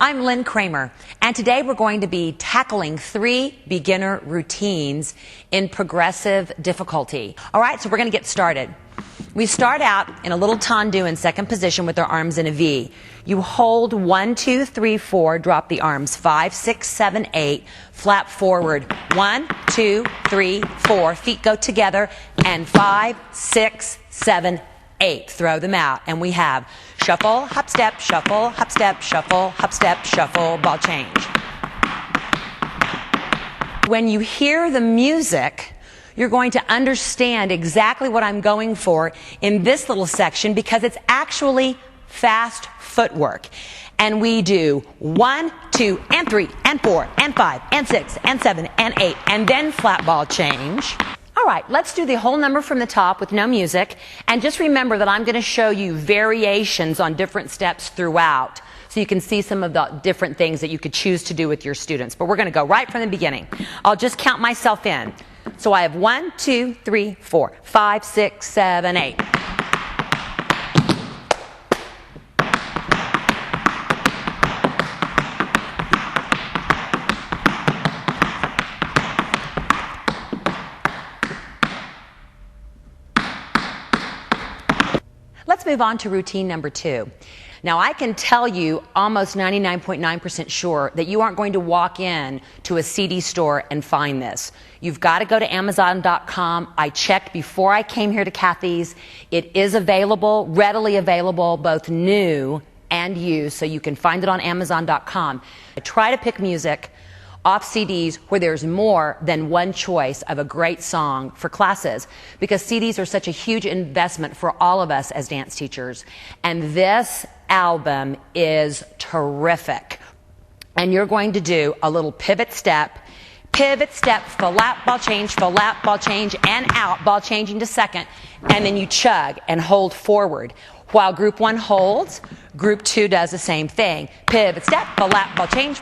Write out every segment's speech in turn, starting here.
I'm Lyn Cramer, and today we're going to be tackling 3 beginner routines in progressive difficulty. All right, so we're going to get started. We start out in a little tendu in second position with our arms in a V. You hold 1, 2, 3, 4, drop the arms 5, 6, 7, 8, flap forward 1, 2, 3, 4, feet go together, and 5, 6, 7, 8. Throw them out, and we have shuffle, hop, step, shuffle, hop, step, shuffle, hop, step, shuffle, ball change. When you hear the music, you're going to understand exactly what I'm going for in this little section because it's actually fast footwork. And we do 1, 2, and 3, and 4, and 5, and 6, and 7, and 8, and then flat ball change. All right, let's do the whole number from the top with no music. And just remember that I'm going to show you variations on different steps throughout, so you can see some of the different things that you could choose to do with your students. But we're going to go right from the beginning. I'll just count myself in. So I have 1, 2, 3, 4, 5, 6, 7, 8. Let's move on to routine number 2. Now, I can tell you almost 99.9% sure that you aren't going to walk in to a CD store and find this. You've got to go to Amazon.com. I checked before I came here to Cathy's. It is available, readily available, both new and used, so you can find it on Amazon.com. I try to pick music off CDs where there's more than one choice of a great song for classes, because CDs are such a huge investment for all of us as dance teachers. And this album is terrific. And you're going to do a little pivot step, flap, ball change, and out, ball changing to second, and then you chug and hold forward. While group 1 holds, group 2 does the same thing. Pivot step, flap, ball change,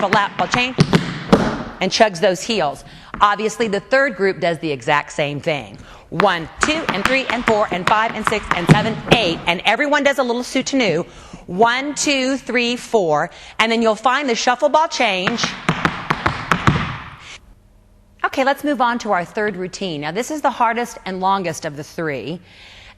and chugs those heels. Obviously, the third group does the exact same thing. 1, 2, and 3, and 4, and 5, and 6, and 7, 8. And everyone does a little soutenu. 1, 2, 3, 4. And then you'll find the shuffle ball change. Okay, let's move on to our third routine. Now, this is the hardest and longest of the 3.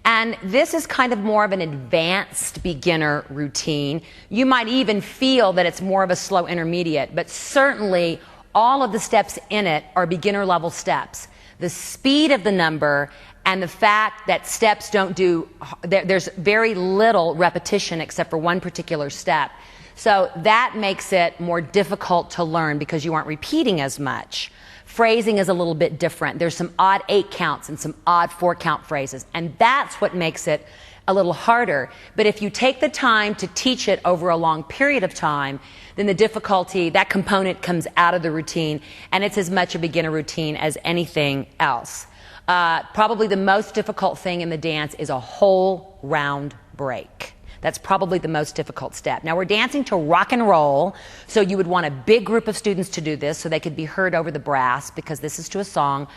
And this is kind of more of an advanced beginner routine. You might even feel that it's more of a slow intermediate, but certainly all of the steps in it are beginner level steps. The speed of the number and the fact that steps don't do, there's very little repetition except for one particular step. So that makes it more difficult to learn because you aren't repeating as much. Phrasing is a little bit different. There's some odd 8 counts and some odd 4 count phrases, and that's what makes it a little harder. But if you take the time to teach it over a long period of time, then the difficulty, that component comes out of the routine, and it's as much a beginner routine as anything else. Probably the most difficult thing in the dance is a whole round break. That's probably the most difficult step. Now, we're dancing to rock and roll, so you would want a big group of students to do this so they could be heard over the brass, because this is to a song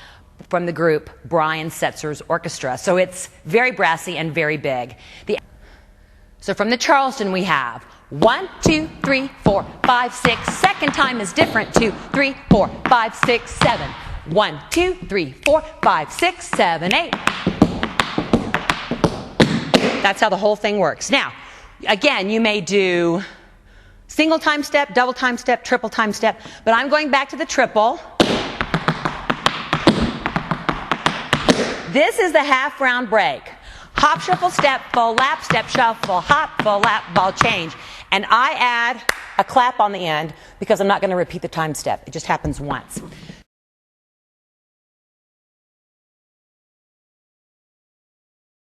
from the group Brian Setzer's orchestra. So it's very brassy and very big. So from the Charleston we have 1, 2, 3, 4, 5, 6. Second time is different. 2, 3, 4, 5, 6, 7. 1, 2, 3, 4, 5, 6, 7, 8. That's how the whole thing works. Now, again, you may do single time step, double time step, triple time step, but I'm going back to the triple. This is the half round break. Hop, shuffle, step, full lap, step, shuffle, hop, full lap, ball change. And I add a clap on the end because I'm not going to repeat the time step. It just happens once.